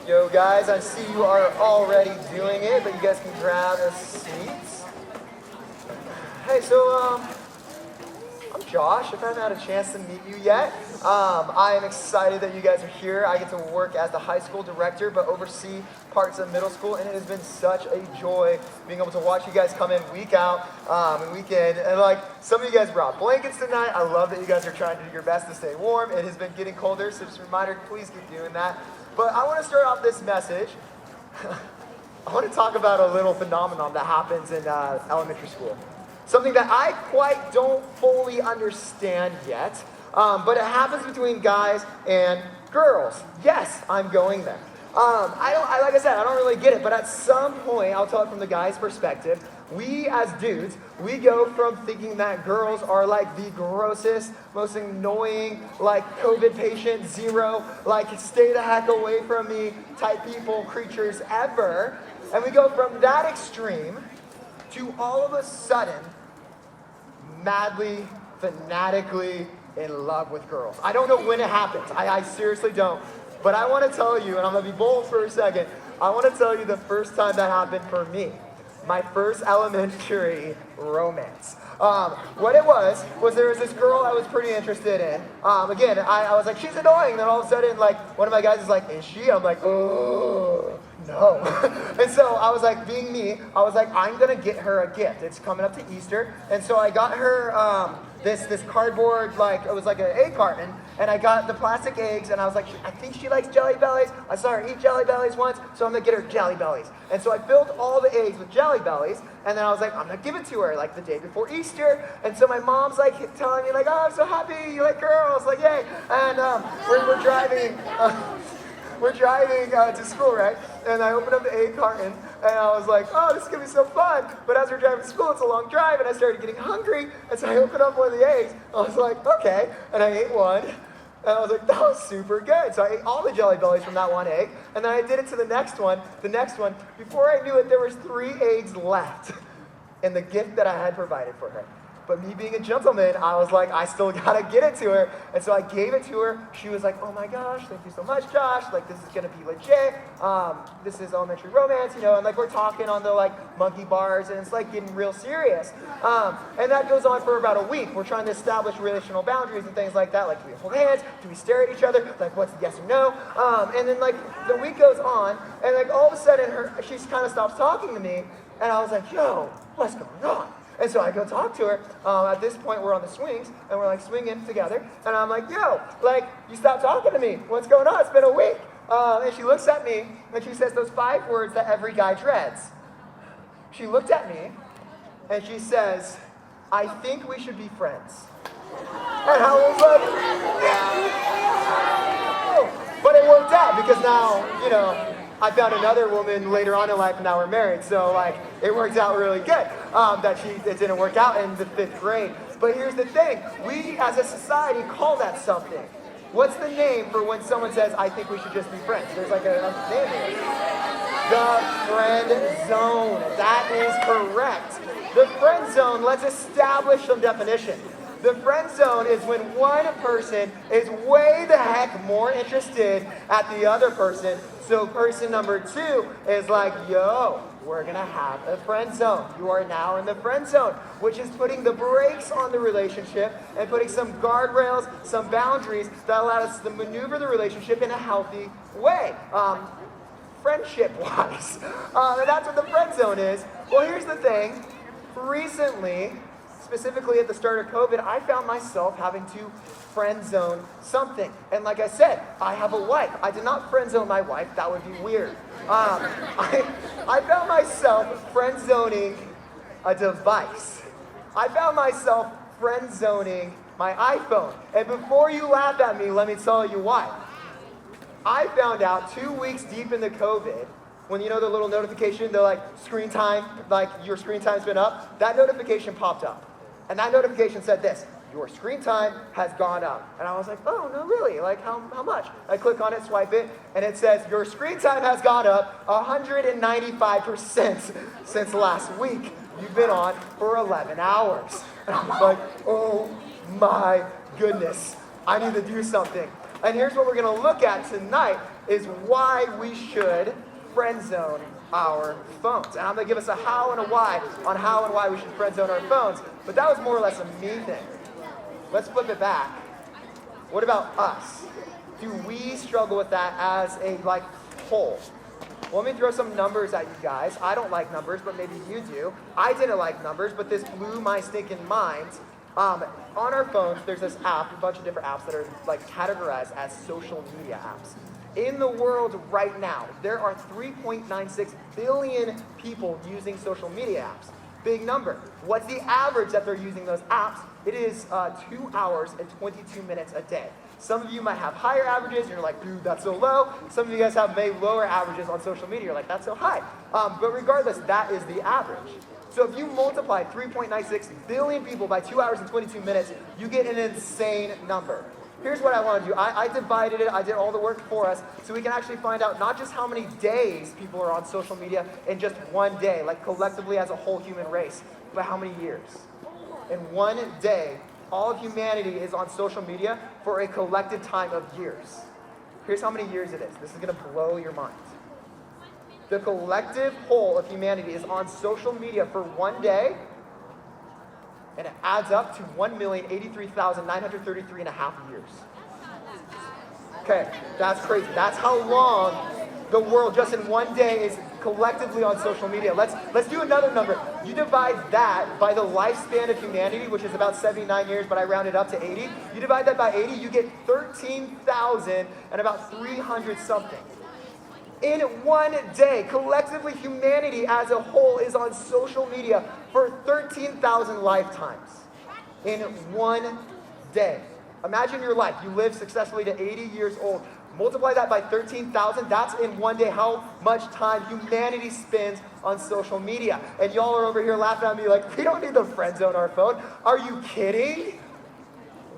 Yo guys, I see you are already doing it, but you guys can grab a seat. Hey, I'm Josh. If I haven't had a chance to meet you yet, I am excited that you guys are here. I get to work as the high school director, but oversee parts of middle school, and it has been such a joy being able to watch you guys come in week out and week in. And like, some of you guys brought blankets tonight. I love that you guys are trying to do your best to stay warm. It has been getting colder, so just a reminder, please keep doing that. But I want to start off this message. I want to talk about a little phenomenon that happens in elementary school. Something that I quite don't fully understand yet, but it happens between guys and girls. Yes, I'm going there. Like I said, I don't really get it, but at some point, I'll talk from the guy's perspective. We as dudes, we go from thinking that girls are like the grossest, most annoying, like COVID patient zero, like stay the heck away from me type people, creatures ever. And we go from that extreme to all of a sudden, madly, fanatically in love with girls. I don't know when it happens. I seriously don't. But I want to tell you, and I'm going to be bold for a second, I want to tell you the first time that happened for me. My first elementary romance. What it was there was this girl I was pretty interested in. Again, I was like, she's annoying. Then all of a sudden, like, one of my guys is like, is she? I'm like, oh, no. And so I was like, being me, I was like, I'm going to get her a gift. It's coming up to Easter. And so I got her this cardboard, like, it was like an egg carton. And I got the plastic eggs, and I was like, I think she likes Jelly Bellies. I saw her eat Jelly Bellies once, so I'm gonna get her Jelly Bellies. And so I filled all the eggs with Jelly Bellies, and then I was like, I'm gonna give it to her, like, the day before Easter. And so my mom's like telling me, like, oh, I'm so happy, you like girls, like, yay. And we're driving, to school, right? And I opened up the egg carton, and I was like, oh, this is gonna be so fun. But as we're driving to school, it's a long drive, and I started getting hungry, and so I opened up one of the eggs. I was like, okay, and I ate one. And I was like, that was super good. So I ate all the Jelly Bellies from that one egg. And then I did it to the next one. Before I knew it, there was 3 eggs left in the gift that I had provided for her. But me being a gentleman, I was like, I still gotta get it to her. And so I gave it to her. She was like, oh my gosh, thank you so much, Josh. Like, this is gonna be legit. This is elementary romance, you know, and like we're talking on the like monkey bars, and it's like getting real serious. And that goes on for about a week. We're trying to establish relational boundaries and things like that. Like, do we hold hands? Do we stare at each other? Like, what's the yes or no? And then like the week goes on, and like all of a sudden she kind of stops talking to me, and I was like, yo, what's going on? And so I go talk to her. At this point, we're on the swings, and we're like swinging together. And I'm like, yo, like, you stopped talking to me. What's going on? It's been a week. And she looks at me, and she says those 5 words that every guy dreads. She looked at me, and she says, I think we should be friends. And I was like, yeah. But it worked out, because now, you know, I found another woman later on in life, and now we're married. So, like, it worked out really good it didn't work out in the 5th grade. But here's the thing. We, as a society, call that something. What's the name for when someone says, I think we should just be friends? There's like a name there. The friend zone. That is correct. The friend zone, let's establish some definition. The friend zone is when one person is way the heck more interested at the other person. So person number 2 is like, yo, we're gonna have a friend zone. You are now in the friend zone, which is putting the brakes on the relationship and putting some guardrails, some boundaries that allow us to maneuver the relationship in a healthy way. Friendship-wise. And that's what the friend zone is. Well, here's the thing. Recently, specifically at the start of COVID, I found myself having to friend zone something. And like I said, I have a wife. I did not friend zone my wife. That would be weird. I found myself friend zoning a device. I found myself friend zoning my iPhone. And before you laugh at me, let me tell you why. I found out 2 weeks deep into COVID, when you know the little notification, they're like, screen time, like your screen time's been up, that notification popped up. And that notification said this, your screen time has gone up. And I was like, oh, no, really? Like, how much? I click on it, swipe it, and it says, your screen time has gone up 195% since last week. You've been on for 11 hours. And I was like, oh my goodness, I need to do something. And here's what we're going to look at tonight. is why we should friend zone our phones. And I'm going to give us a how and a why on how and why we should friend zone our phones. But that was more or less a me thing. Let's flip it back. What about us? Do we struggle with that as a whole? Well, let me throw some numbers at you guys. I don't like numbers, but maybe you do. I didn't like numbers, but this blew my stinking mind. On our phones, there's this app, a bunch of different apps that are categorized as social media apps. In the world right now, there are 3.96 billion people using social media apps. Big number. What's the average that they're using those apps? It is 2 hours and 22 minutes a day. Some of you might have higher averages, and you're like, dude, that's so low. Some of you guys have maybe lower averages on social media, you're like, that's so high. But regardless, that is the average. So if you multiply 3.96 billion people by 2 hours and 22 minutes, you get an insane number. Here's what I want to do. I divided it. I did all the work for us so we can actually find out not just how many days people are on social media in just one day, collectively as a whole human race, but how many years. In one day, all of humanity is on social media for a collective time of years. Here's how many years it is. This is going to blow your mind. The collective whole of humanity is on social media for one day, and it adds up to 1,083,933 and a half years. Okay, that's crazy. That's how long the world just in one day is collectively on social media. Let's do another number. You divide that by the lifespan of humanity, which is about 79 years, but I rounded up to 80. You divide that by 80, you get 13,000 and about 300 something. In one day, collectively, humanity as a whole is on social media for 13,000 lifetimes. In one day. Imagine your life. You live successfully to 80 years old. Multiply that by 13,000. That's in one day how much time humanity spends on social media. And y'all are over here laughing at me like, we don't need to friend zone our phone. Are you kidding?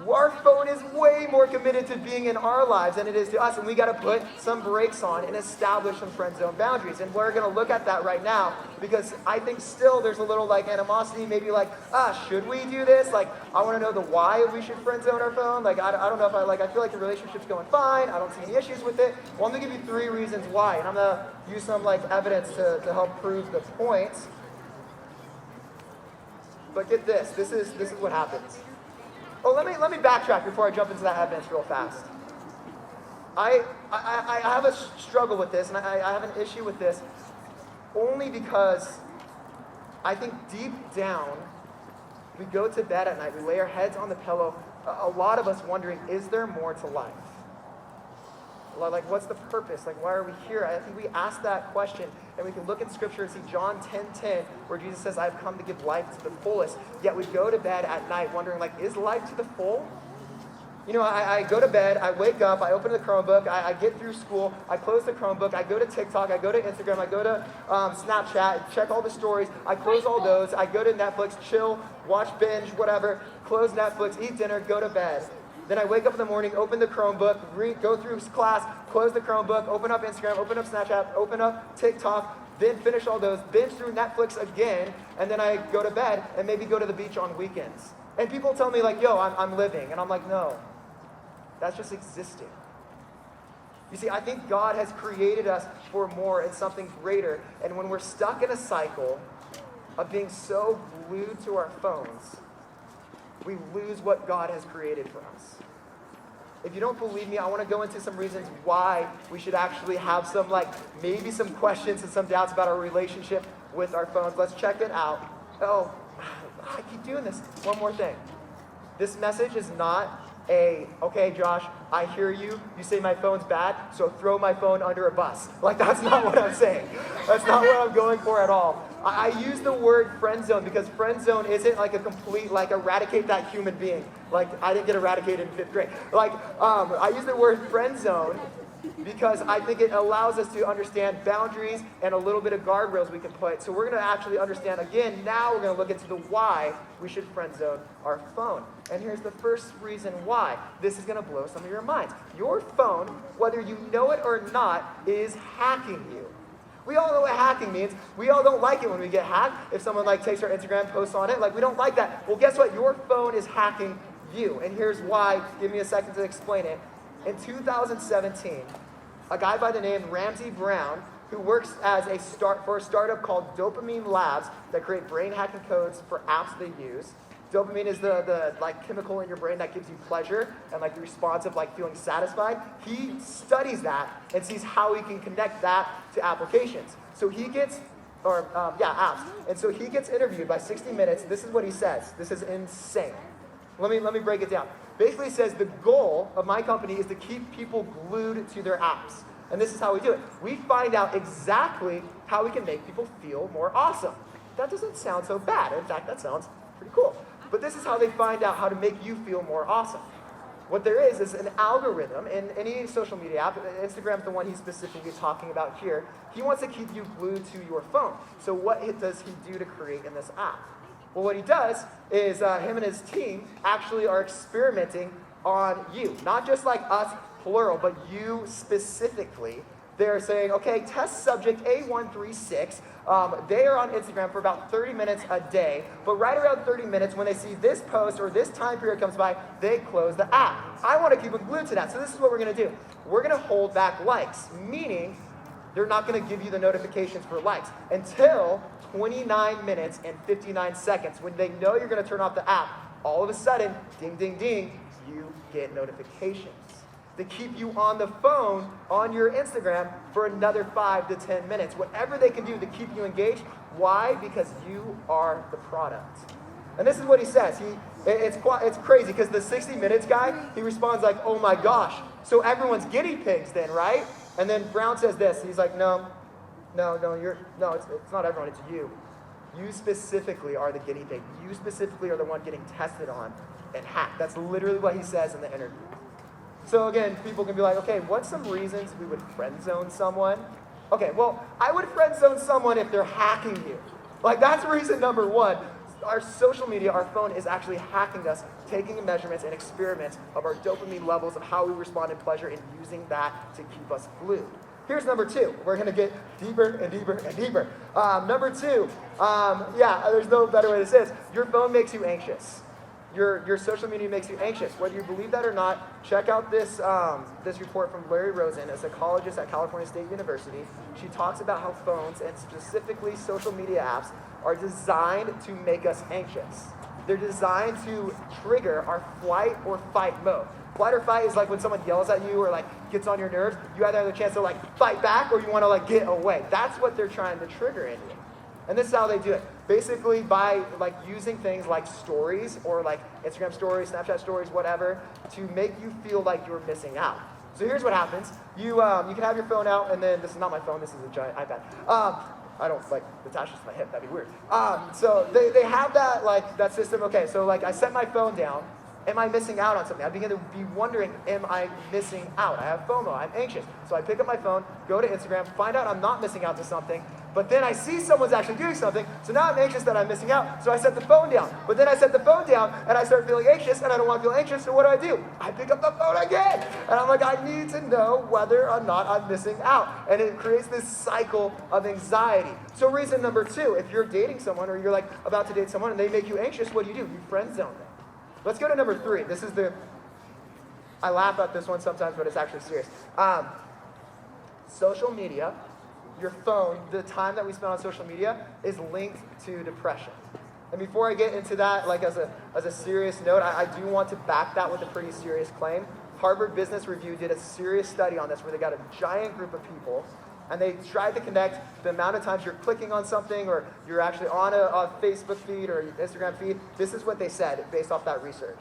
Our phone is way more committed to being in our lives than it is to us, and we got to put some brakes on and establish some friend zone boundaries. And we're going to look at that right now because I think still there's a little animosity, maybe should we do this? I want to know the why we should friend zone our phone. I don't know if I feel like the relationship's going fine. I don't see any issues with it. Well, I'm going to give you 3 reasons why, and I'm going to use some evidence to help prove the point. But get this. This is what happens. Oh, let me backtrack before I jump into that evidence real fast. I have a struggle with this, and I have an issue with this, only because I think deep down, we go to bed at night, we lay our heads on the pillow, a lot of us wondering, is there more to life? What's the purpose? Why are we here? I think we ask that question, and we can look in Scripture and see John 10:10, where Jesus says, I've come to give life to the fullest. Yet we go to bed at night wondering, is life to the full? I go to bed, I wake up, I open the Chromebook, I get through school, I close the Chromebook, I go to TikTok, I go to Instagram, I go to Snapchat, check all the stories, I close all those, I go to Netflix, chill, watch binge, whatever, close Netflix, eat dinner, go to bed. Then I wake up in the morning, open the Chromebook, go through class, close the Chromebook, open up Instagram, open up Snapchat, open up TikTok, then finish all those, binge through Netflix again, and then I go to bed and maybe go to the beach on weekends. And people tell me yo, I'm living. And I'm like, no, that's just existing. You see, I think God has created us for more and something greater. And when we're stuck in a cycle of being so glued to our phones, we lose what God has created for us. If you don't believe me, I want to go into some reasons why we should actually have some, maybe some questions and some doubts about our relationship with our phones. Let's check it out. Oh, I keep doing this. One more thing. This message is not okay, Josh, I hear you. You say my phone's bad, so throw my phone under a bus. That's not what I'm saying. That's not what I'm going for at all. I use the word friend zone because friend zone isn't a complete, eradicate that human being. I didn't get eradicated in 5th grade. I use the word friend zone because I think it allows us to understand boundaries and a little bit of guardrails we can put. So we're going to actually understand, again, now we're going to look into the why we should friend zone our phone. And here's the first reason why. This is going to blow some of your minds. Your phone, whether you know it or not, is hacking you. We all know what hacking means. We all don't like it when we get hacked. If someone takes our Instagram, posts on it, we don't like that. Well, guess what? Your phone is hacking you. And here's why. Give me a second to explain it. In 2017, a guy by the name Ramsey Brown, who works as for a startup called Dopamine Labs that create brain hacking codes for apps they use. Dopamine is the like chemical in your brain that gives you pleasure and like the response of like feeling satisfied. He studies that and sees how he can connect that to applications. So he gets, apps. And so he gets interviewed by 60 Minutes. This is what he says. This is insane. Let me break it down. Basically, he says the goal of my company is to keep people glued to their apps. And this is how we do it. We find out exactly how we can make people feel more awesome. That doesn't sound so bad. In fact, that sounds pretty cool. But this is how they find out how to make you feel more awesome. What there is an algorithm in any social media app. Instagram's the one he's specifically talking about here. He wants to keep you glued to your phone. So what does he do to create in this app? Well, what he does is him and his team actually are experimenting on you. Not just like us, plural, but you specifically. They're saying, okay, test subject A136. They are on Instagram for about 30 minutes a day, but right around 30 minutes when they see this post or this time period comes by, they close the app. I want to keep them glued to that, so this is what we're going to do. We're going to hold back likes, meaning they're not going to give you the notifications for likes until 29 minutes and 59 seconds. When they know you're going to turn off the app, all of a sudden, ding, ding, ding, you get notifications. To keep you on the phone on your Instagram for another 5 to 10 minutes. Whatever they can do to keep you engaged. Why? Because you are the product. And this is what he says. It's crazy because the 60 Minutes guy, he responds like, oh my gosh, so everyone's guinea pigs then, right? And then Brown says this. He's like, no, it's not everyone, it's you. You specifically are the guinea pig. You specifically are the one getting tested on and hacked. That's literally what he says in the interview. So again, people can be like, okay, what's some reasons we would friend zone someone? Okay, well, I would friend zone someone if they're hacking you. Like, that's reason number one. Our social media, our phone is actually hacking us, taking measurements and experiments of our dopamine levels of how we respond in pleasure and using that to keep us glued. Here's number two. We're going to get deeper and deeper and deeper. Number two, there's no better way to say this. Your phone makes you anxious. Your social media makes you anxious. Whether you believe that or not, check out this report from Larry Rosen, a psychologist at California State University. She talks about how phones, and specifically social media apps, are designed to make us anxious. They're designed to trigger our flight or fight mode. Flight or fight is like when someone yells at you or like gets on your nerves, you either have the chance to like fight back or you want to like get away. That's what they're trying to trigger in you. And this is how they do it. Basically by like using things like stories or like Instagram stories, Snapchat stories, whatever, to make you feel like you're missing out. So here's what happens. You can have your phone out, and then this is not my phone, this is a giant iPad. I don't like attach this to my hip, that'd be weird. So they have that system. Okay, so like I set my phone down. Am I missing out on something? I begin to be wondering, am I missing out? I have FOMO, I'm anxious. So I pick up my phone, go to Instagram, find out I'm not missing out to something, but then I see someone's actually doing something, so now I'm anxious that I'm missing out, so I set the phone down. But then I set the phone down, and I start feeling anxious, and I don't want to feel anxious, so what do? I pick up the phone again! And I'm like, I need to know whether or not I'm missing out. And it creates this cycle of anxiety. So reason number two, if you're dating someone, or you're like about to date someone, and they make you anxious, what do? You friend zone them. Let's go to number three. This is I laugh at this one sometimes, but it's actually serious. Social media, your phone, the time that we spend on social media is linked to depression. And before I get into that, like as a serious note, I do want to back that with a pretty serious claim. Harvard Business Review did a serious study on this where they got a giant group of people, and they tried to connect the amount of times you're clicking on something or you're actually on a Facebook feed or Instagram feed. This is what they said based off that research.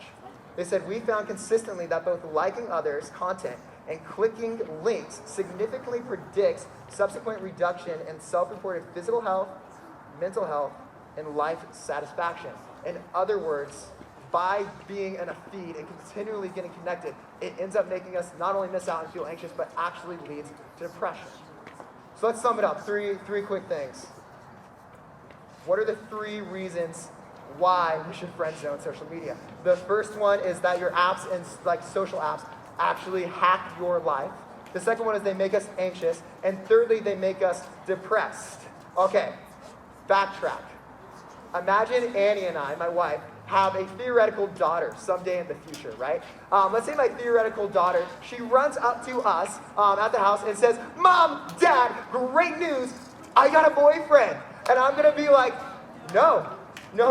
They said, we found consistently that both liking others' content and clicking links significantly predicts subsequent reduction in self-reported physical health, mental health, and life satisfaction. In other words, by being in a feed and continually getting connected, it ends up making us not only miss out and feel anxious, but actually leads to depression. So let's sum it up. Three quick things. What are the three reasons why we should friend zone social media? The first one is that your apps and like social apps actually hack your life. The second one is they make us anxious. And thirdly, they make us depressed. Okay, backtrack. Imagine Annie and I, my wife, have a theoretical daughter someday in the future, right? Let's say my theoretical daughter, she runs up to us at the house and says, Mom, Dad, great news, I got a boyfriend. And I'm going to be like, no,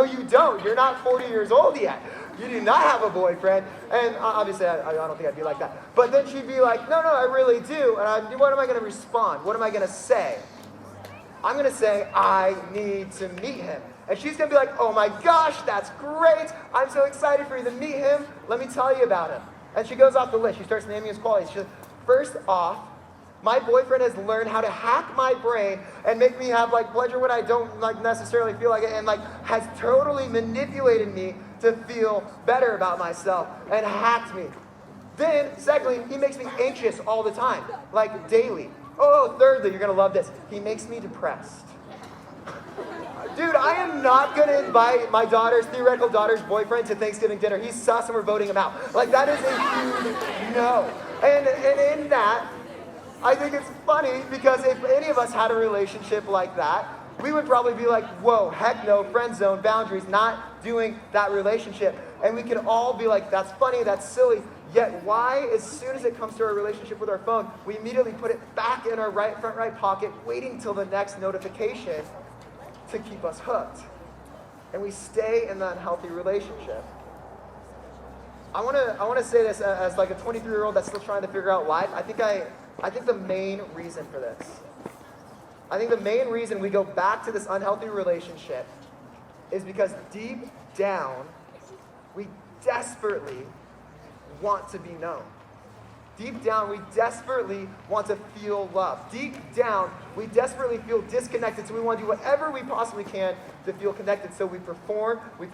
you don't. You're not 40 years old yet. You do not have a boyfriend. And obviously, I don't think I'd be like that. But then she'd be like, no, I really do. And what am I going to respond? What am I going to say? I'm going to say, I need to meet him. And she's going to be like, oh my gosh, that's great. I'm so excited for you to meet him. Let me tell you about him. And she goes off the list. She starts naming his qualities. She's like, first off, my boyfriend has learned how to hack my brain and make me have pleasure when I don't necessarily feel like it, and has totally manipulated me to feel better about myself and hacked me. Then, secondly, he makes me anxious all the time, daily. Oh, thirdly, you're going to love this. He makes me depressed. Dude, I am not going to invite my theoretical daughter's boyfriend to Thanksgiving dinner. He's sus and we're voting him out. That is a huge no. And in that, I think it's funny because if any of us had a relationship like that, we would probably be like, whoa, heck no, friend zone, boundaries, not doing that relationship. And we can all be like, that's funny, that's silly. Yet why, as soon as it comes to our relationship with our phone, we immediately put it back in our front right pocket, waiting till the next notification to keep us hooked. And we stay in that unhealthy relationship. I want to say this as a 23-year-old that's still trying to figure out life. I think the main reason for this, I think the main reason we go back to this unhealthy relationship is because deep down, we desperately want to be known. Deep down, we desperately want to feel loved. Deep down, we desperately feel disconnected, so we want to do whatever we possibly can to feel connected. So we perform, we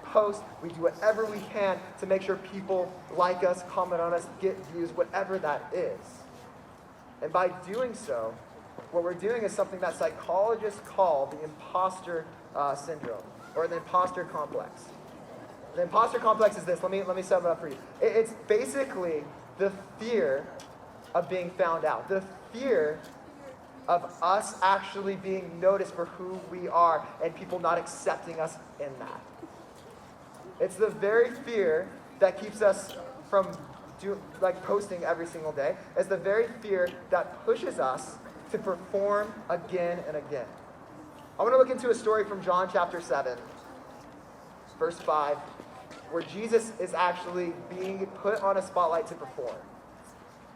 post, we do whatever we can to make sure people like us, comment on us, get views, whatever that is. And by doing so, what we're doing is something that psychologists call the imposter syndrome, or the imposter complex. The imposter complex is this. Let me sum it up for you. It's basically the fear of being found out. The fear of us actually being noticed for who we are and people not accepting us in that. It's the very fear that keeps us from posting every single day. It's the very fear that pushes us to perform again and again. I want to look into a story from John chapter 7, verse 5, where Jesus is actually being put on a spotlight to perform.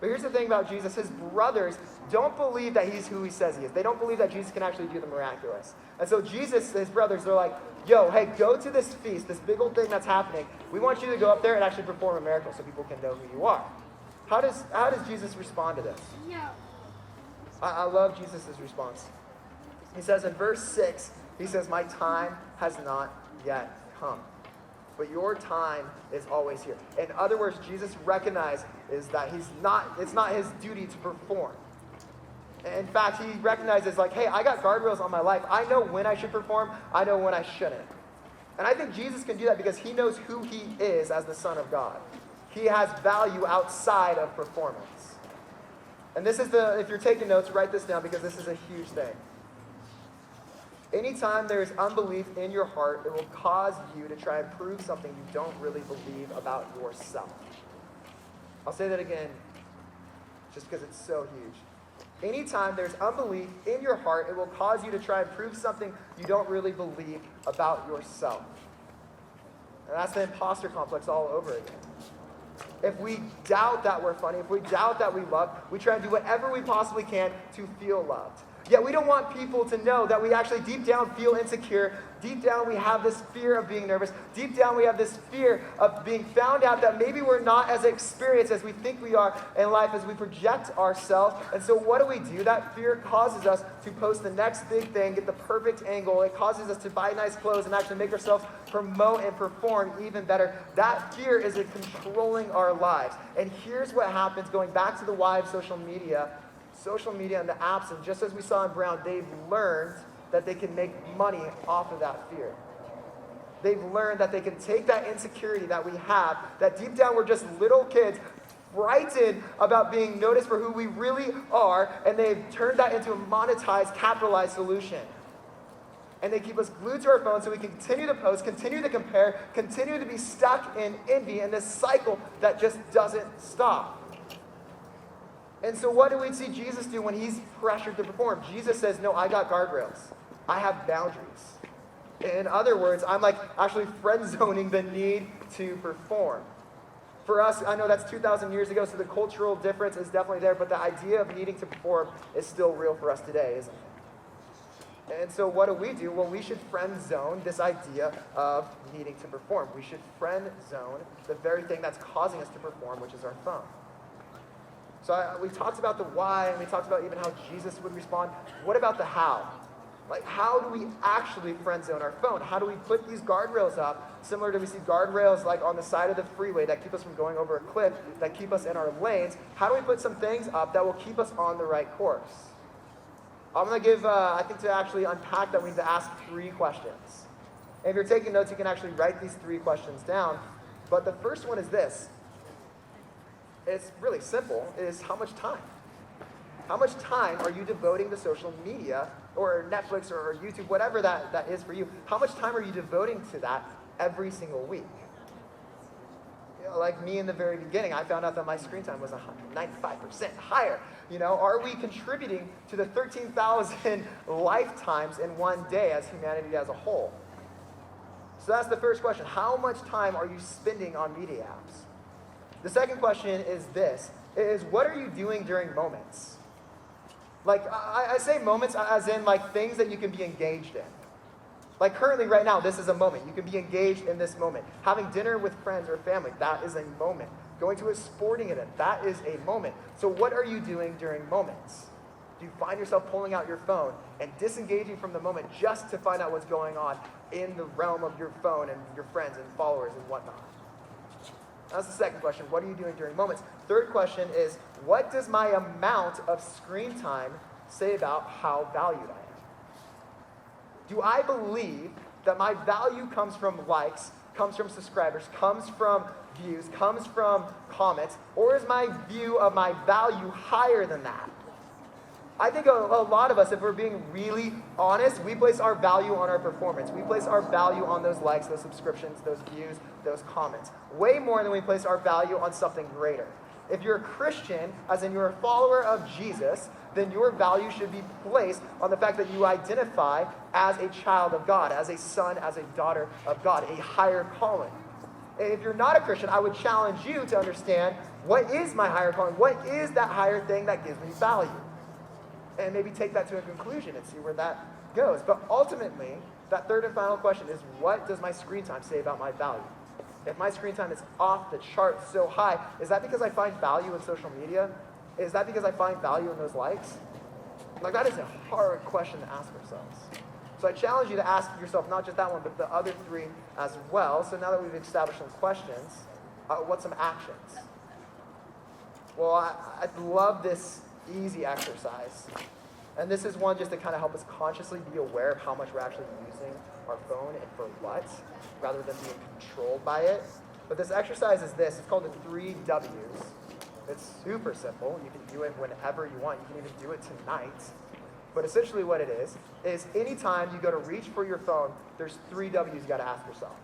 But here's the thing about Jesus. His brothers don't believe that he's who he says he is. They don't believe that Jesus can actually do the miraculous. And so Jesus, his brothers, they're like, yo, hey, go to this feast, this big old thing that's happening. We want you to go up there and actually perform a miracle so people can know who you are. How does Jesus respond to this? Yeah. I love Jesus' response. He says in verse 6, he says, my time has not yet come, but your time is always here. In other words, Jesus recognizes that it's not his duty to perform. In fact, he recognizes hey, I got guardrails on my life. I know when I should perform. I know when I shouldn't. And I think Jesus can do that because he knows who he is as the Son of God. He has value outside of performance. And this is if you're taking notes, write this down because this is a huge thing. Anytime there's unbelief in your heart, it will cause you to try and prove something you don't really believe about yourself. I'll say that again just because it's so huge. Anytime there's unbelief in your heart, it will cause you to try and prove something you don't really believe about yourself. And that's the imposter complex all over again. If we doubt that we're funny, if we doubt that we love, we try and do whatever we possibly can to feel loved. Yet we don't want people to know that we actually deep down feel insecure. Deep down we have this fear of being nervous. Deep down we have this fear of being found out that maybe we're not as experienced as we think we are in life as we project ourselves. And so what do? That fear causes us to post the next big thing, get the perfect angle. It causes us to buy nice clothes and actually make ourselves promote and perform even better. That fear is controlling our lives. And here's what happens, going back to the why of social media and the apps, and just as we saw in Brown, they've learned that they can make money off of that fear. They've learned that they can take that insecurity that we have, that deep down we're just little kids, frightened about being noticed for who we really are, and they've turned that into a monetized, capitalized solution. and they keep us glued to our phone so we can continue to post, continue to compare, continue to be stuck in envy in this cycle that just doesn't stop. And so what do we see Jesus do when he's pressured to perform? Jesus says, no, I got guardrails. I have boundaries. In other words, I'm like actually friend zoning the need to perform. For us, I know that's 2,000 years ago, so the cultural difference is definitely there, but the idea of needing to perform is still real for us today, isn't it? And so what do? Well, we should friend zone this idea of needing to perform. We should friend zone the very thing that's causing us to perform, which is our phone. So we talked about the why, and we talked about even how Jesus would respond. What about the how? Like, how do we actually friend zone our phone? How do we put these guardrails up, similar to we see guardrails like on the side of the freeway that keep us from going over a cliff, that keep us in our lanes? How do we put some things up that will keep us on the right course? I'm going to give, I think to actually unpack that, we need to ask 3 questions. And if you're taking notes, you can actually write these 3 questions down. But the first one is this. It's really simple, is how much time? How much time are you devoting to social media or Netflix or YouTube, whatever that is for you? How much time are you devoting to that every single week? You know, like me in the very beginning, I found out that my screen time was 195% higher. You know, are we contributing to the 13,000 lifetimes in one day as humanity as a whole? So that's the first question. How much time are you spending on media apps? The second question is this, is what are you doing during moments? Like, I say moments as in like things that you can be engaged in. Like currently right now, this is a moment. You can be engaged in this moment. Having dinner with friends or family, that is a moment. Going to a sporting event, that is a moment. So what are you doing during moments? Do you find yourself pulling out your phone and disengaging from the moment just to find out what's going on in the realm of your phone and your friends and followers and whatnot? That's the second question. What are you doing during moments? Third question is, what does my amount of screen time say about how valued I am? Do I believe that my value comes from likes, comes from subscribers, comes from views, comes from comments, or is my view of my value higher than that? I think a lot of us, if we're being really honest, we place our value on our performance. We place our value on those likes, those subscriptions, those views, those comments. Way more than we place our value on something greater. If you're a Christian, as in you're a follower of Jesus, then your value should be placed on the fact that you identify as a child of God, as a son, as a daughter of God, a higher calling. And if you're not a Christian, I would challenge you to understand, what is my higher calling? What is that higher thing that gives me value? And maybe take that to a conclusion and see where that goes. But ultimately, that third and final question is, what does my screen time say about my value? If my screen time is off the chart so high, is that because I find value in social media? Is that because I find value in those likes? Like, that is a hard question to ask ourselves. So I challenge you to ask yourself not just that one, but the other 3 as well. So now that we've established some questions, what's some actions? Well, I love this easy exercise. And this is one just to kind of help us consciously be aware of how much we're actually using our phone and for what, rather than being controlled by it. But this exercise is this. It's called the 3 W's. It's super simple. You can do it whenever you want. You can even do it tonight. But essentially what it is anytime you go to reach for your phone, there's 3 W's you got to ask yourself.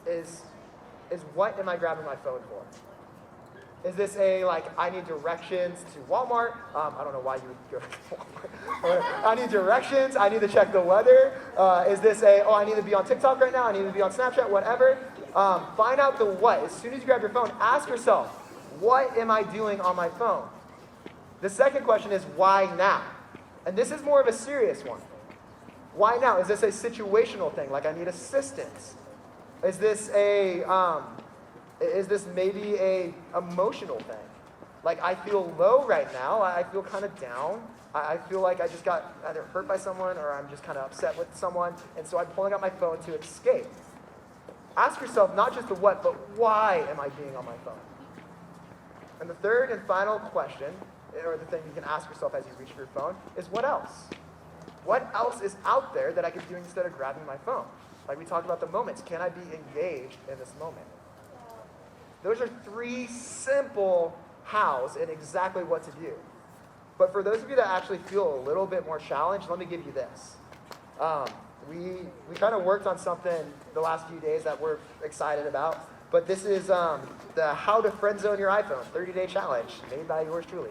Is what am I grabbing my phone for? Is this I need directions to Walmart? I don't know why you would go to Walmart. I need directions. I need to check the weather. Is this I need to be on TikTok right now. I need to be on Snapchat, whatever. Find out the what. As soon as you grab your phone, ask yourself, what am I doing on my phone? The second question is, why now? And this is more of a serious one. Why now? Is this a situational thing? Like I need assistance? Is this maybe a emotional thing? Like I feel low right now. I feel kind of down. I feel like I just got either hurt by someone or I'm just kind of upset with someone. And so I'm pulling out my phone to escape. Ask yourself not just the what, but why am I being on my phone? And the third and final question, or the thing you can ask yourself as you reach for your phone, is what else? What else is out there that I could do instead of grabbing my phone? Like we talked about the moments. Can I be engaged in this moment? Those are 3 simple hows and exactly what to do. But for those of you that actually feel a little bit more challenged, let me give you this. Um, we kind of worked on something the last few days that we're excited about. But this is the How to Friend Zone Your iPhone 30-day challenge made by yours truly.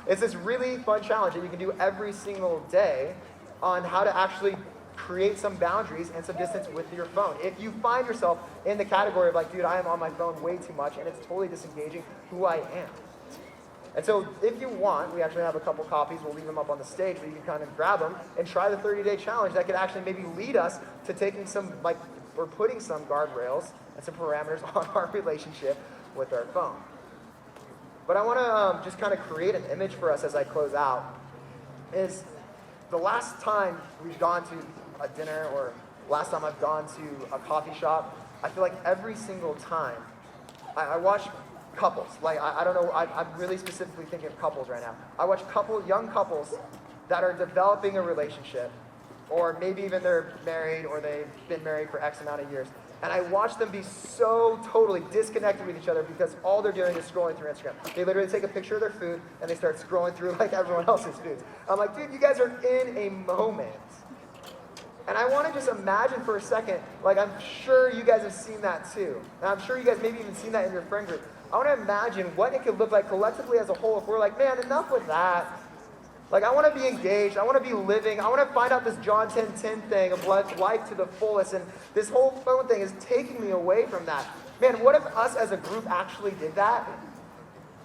It's this really fun challenge that you can do every single day on how to actually create some boundaries and some distance with your phone. If you find yourself in the category of like, dude, I am on my phone way too much and it's totally disengaging who I am. And so if you want, we actually have a couple copies. We'll leave them up on the stage, but you can kind of grab them and try the 30-day challenge that could actually maybe lead us to taking some, like, we're putting some guardrails and some parameters on our relationship with our phone. But I want to just kind of create an image for us as I close out. Is the last time we've gone to a dinner or last time I've gone to a coffee shop, I feel like every single time I watch couples. Like, I don't know, I'm really specifically thinking of couples right now. I watch young couples that are developing a relationship, or maybe even they're married or they've been married for X amount of years. And I watch them be so totally disconnected with each other because all they're doing is scrolling through Instagram. They literally take a picture of their food and they start scrolling through like everyone else's foods. I'm like, dude, you guys are in a moment. And I want to just imagine for a second, like I'm sure you guys have seen that too. And I'm sure you guys maybe even seen that in your friend group. I want to imagine what it could look like collectively as a whole if we're like, man, enough with that. Like, I want to be engaged. I want to be living. I want to find out this John 10:10 thing of life to the fullest. And this whole phone thing is taking me away from that. Man, what if us as a group actually did that?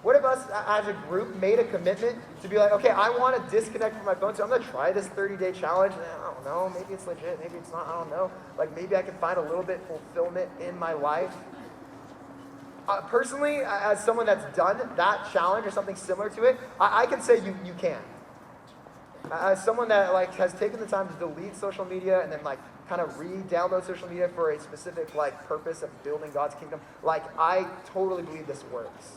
What if us as a group made a commitment to be like, okay, I want to disconnect from my phone, so I'm going to try this 30-day challenge. I don't know. Maybe it's legit. Maybe it's not. I don't know. Like, maybe I can find a little bit fulfillment in my life. Personally, as someone that's done that challenge or something similar to it, I can say you can. As someone that like has taken the time to delete social media and then like kind of re-download social media for a specific like purpose of building God's kingdom, like I totally believe this works.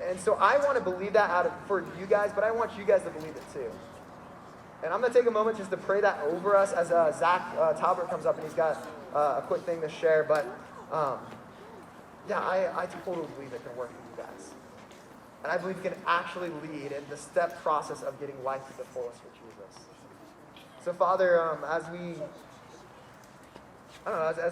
And so I want to believe that for you guys, but I want you guys to believe it too. And I'm going to take a moment just to pray that over us as Zach Talbert comes up and he's got a quick thing to share. But yeah, I totally believe it can work for you guys. And I believe it can actually lead in the step process of getting life to the fullest for Jesus. So Father, as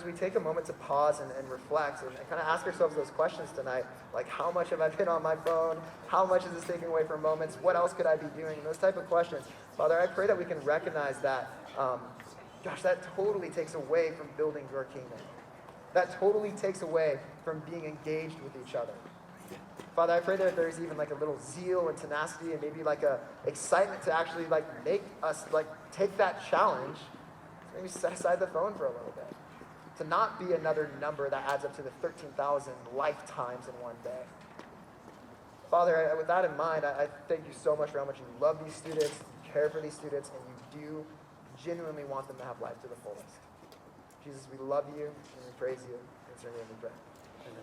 we take a moment to pause and reflect and kind of ask ourselves those questions tonight, like how much have I been on my phone? How much is this taking away from moments? What else could I be doing? Those type of questions. Father, I pray that we can recognize that, that totally takes away from building your kingdom. That totally takes away from being engaged with each other. Father, I pray that there's even like a little zeal and tenacity and maybe like a excitement to actually like make us like take that challenge, maybe set aside the phone for a little bit. To not be another number that adds up to the 13,000 lifetimes in one day. Father, with that in mind, I thank you so much for how much you love these students, you care for these students, and you do genuinely want them to have life to the fullest. Jesus, we love you and we praise you. In your name we pray.